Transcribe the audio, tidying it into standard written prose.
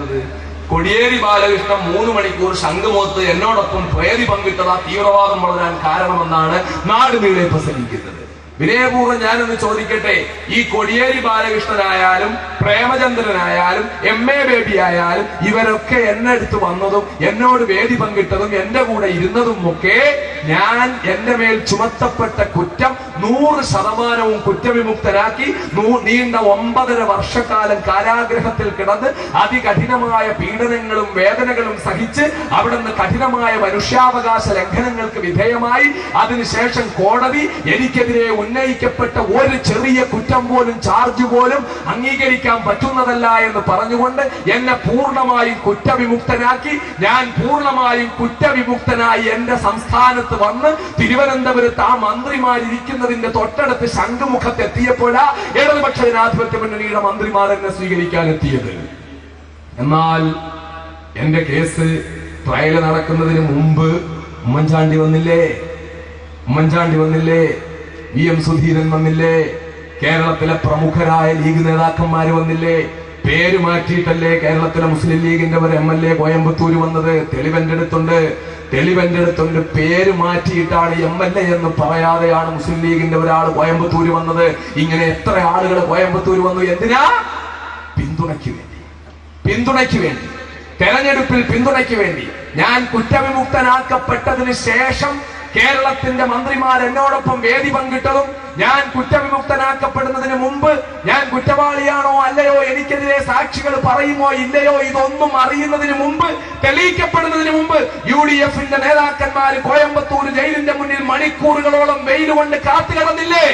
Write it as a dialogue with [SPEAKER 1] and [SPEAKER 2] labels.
[SPEAKER 1] ഉണ്ടായിരുന്നത്? കോടിയേരി ബാലകൃഷ്ണൻ 3 മണിക്കൂർ ശംഖുമുഖത്ത് എന്നോടൊപ്പം വേദി പങ്കിട്ടത് ആ തീവ്രവാദം വളരാൻ കാരണമെന്നാണ് നാട് നീളെ പ്രസംഗിക്കുന്നത്. വിനയപൂർവ്വം ഞാനൊന്ന് ചോദിക്കട്ടെ, ഈ കോടിയേരി ബാലകൃഷ്ണനായാലും പ്രേമചന്ദ്രനായാലും MA ബേബി ആയാലും ഇവരൊക്കെ എന്നെ അടുത്ത് വന്നതും എന്നോട് വേദി പങ്കിട്ടതും എന്റെ കൂടെ ഇരുന്നതും ഒക്കെ ഞാൻ എന്റെ മേൽ ചുമത്തപ്പെട്ട കുറ്റം 100% കുറ്റവിമുക്തരാക്കി നീണ്ട 9.5 വർഷക്കാലം കാരാഗ്രഹത്തിൽ കിടന്ന് അതികഠിനമായ പീഡനങ്ങളും വേദനകളും സഹിച്ച് അവിടുന്ന് കഠിനമായ മനുഷ്യാവകാശ ലംഘനങ്ങൾക്ക് വിധേയമായി അതിനുശേഷം കോടതി എനിക്കെതിരെ ഉന്നയിക്കപ്പെട്ട ഒരു ചെറിയ കുറ്റം പോലും ചാർജ് പോലും അംഗീകരിക്കാൻ പറ്റുന്നതല്ല എന്ന് പറഞ്ഞുകൊണ്ട് എന്നെ പൂർണ്ണമായും കുറ്റവിമുക്തനാക്കി ഞാൻ പൂർണ്ണമായും കുറ്റവിമുക്തനായി എന്റെ സംസ്ഥാനത്ത് വന്ന് തിരുവനന്തപുരത്ത് ആ മന്ത്രിമാരിരിക്കുന്നതിന്റെ തൊട്ടടുത്ത് ശംഖുമുഖത്ത് എത്തിയപ്പോഴാ ഇടതുപക്ഷ ജനാധിപത്യ മുന്നണിയുടെ മന്ത്രിമാർ എന്നെ സ്വീകരിക്കാൻ എത്തിയത്. എന്നാൽ എന്റെ കേസ് ട്രയൽ നടക്കുന്നതിന് മുമ്പ് ഉമ്മൻചാണ്ടി വന്നില്ലേ? VM സുധീരൻ വന്നില്ലേ? കേരളത്തിലെ പ്രമുഖരായ ലീഗ് നേതാക്കന്മാര് വന്നില്ലേ? പേര് മാറ്റിയിട്ടല്ലേ കേരളത്തിലെ മുസ്ലിം ലീഗിന്റെ ഒരു MLA കോയമ്പത്തൂര് വന്നത്? തെളിവെന്റെ അടുത്തുണ്ട്. പേര് മാറ്റിയിട്ടാണ് MLA എന്ന് പറയാതെയാണ് മുസ്ലിം ലീഗിന്റെ ഒരാൾ കോയമ്പത്തൂര് വന്നത്. ഇങ്ങനെ എത്ര ആളുകൾ കോയമ്പത്തൂര് വന്നു? എന്തിനാ? പിന്തുണയ്ക്ക് വേണ്ടി, തെരഞ്ഞെടുപ്പിൽ പിന്തുണയ്ക്ക് വേണ്ടി. ഞാൻ കുറ്റവിമുക്തനാക്കപ്പെട്ടതിന് ശേഷം കേരളത്തിന്റെ മന്ത്രിമാർ എന്നോടൊപ്പം വേദി പങ്കിട്ടതും ഞാൻ കുറ്റവിമുക്തനാക്കപ്പെടുന്നതിന് മുമ്പ് ഞാൻ കുറ്റവാളിയാണോ അല്ലയോ, എനിക്കെതിരെ സാക്ഷികൾ പറയുമോ ഇല്ലയോ, ഇതൊന്നും അറിയുന്നതിന് മുമ്പ്, തെളിയിക്കപ്പെടുന്നതിന് മുമ്പ് UDF നേതാക്കന്മാർ കോയമ്പത്തൂർ ജയിലിന്റെ മുന്നിൽ മണിക്കൂറുകളോളം വെയിൽ കൊണ്ട് കാത്തുകിടന്നില്ലേ?